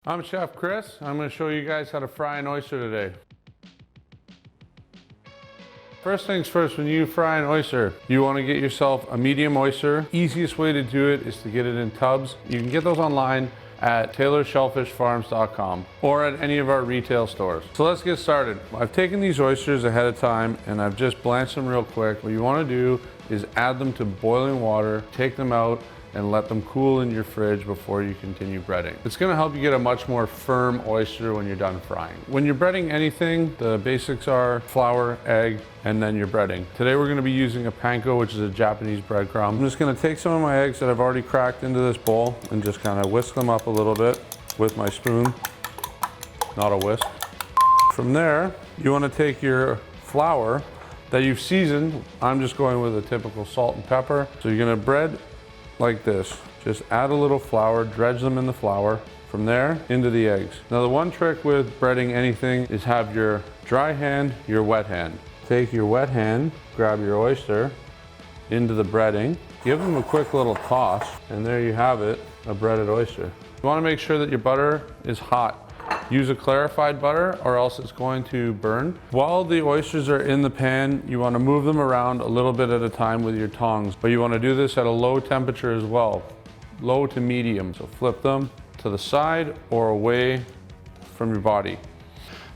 I'm Chef Chris. I'm going to show you guys how to fry an oyster today. First things first, when you fry an oyster, you want to get yourself a medium oyster. Easiest way to do it is to get it in tubs. You can get those online at taylorshellfishfarms.com or at any of our retail stores. So let's get started. I've taken these oysters ahead of time and I've just blanched them real quick. What you want to do is add them to boiling water, take them out, and let them cool in your fridge before you continue breading. It's gonna help you get a much more firm oyster when you're done frying. When you're breading anything, the basics are flour, egg, and then you're breading. Today we're gonna be using a panko, which is a Japanese breadcrumb. I'm just gonna take some of my eggs that I've already cracked into this bowl and just kind of whisk them up a little bit with my spoon, not a whisk. From there, you wanna take your flour that you've seasoned. I'm just going with a typical salt and pepper. So you're gonna bread like this. Just add a little flour, dredge them in the flour. From there, into the eggs. Now the one trick with breading anything is have your dry hand, your wet hand. Take your wet hand, grab your oyster into the breading, give them a quick little toss, and there you have it, a breaded oyster. You wanna make sure that your butter is hot. Use a clarified butter or else it's going to burn. While the oysters are in the pan, you want to move them around a little bit at a time with your tongs, but you want to do this at a low temperature as well, low to medium. So flip them to the side or away from your body.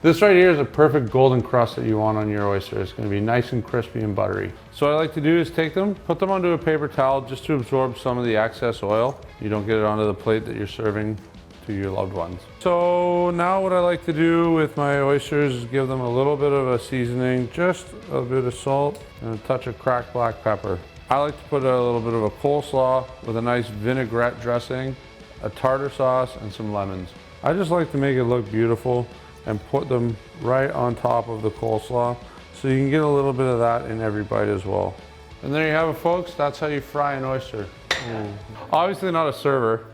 This right here is a perfect golden crust that you want on your oyster. It's going to be nice and crispy and buttery. So what I like to do is take them, put them onto a paper towel just to absorb some of the excess oil. You don't get it onto the plate that you're serving to your loved ones. So now what I like to do with my oysters is give them a little bit of a seasoning, just a bit of salt and a touch of cracked black pepper. I like to put a little bit of a coleslaw with a nice vinaigrette dressing, a tartar sauce, and some lemons. I just like to make it look beautiful and put them right on top of the coleslaw so you can get a little bit of that in every bite as well. And there you have it, folks. That's how you fry an oyster. Obviously not a server.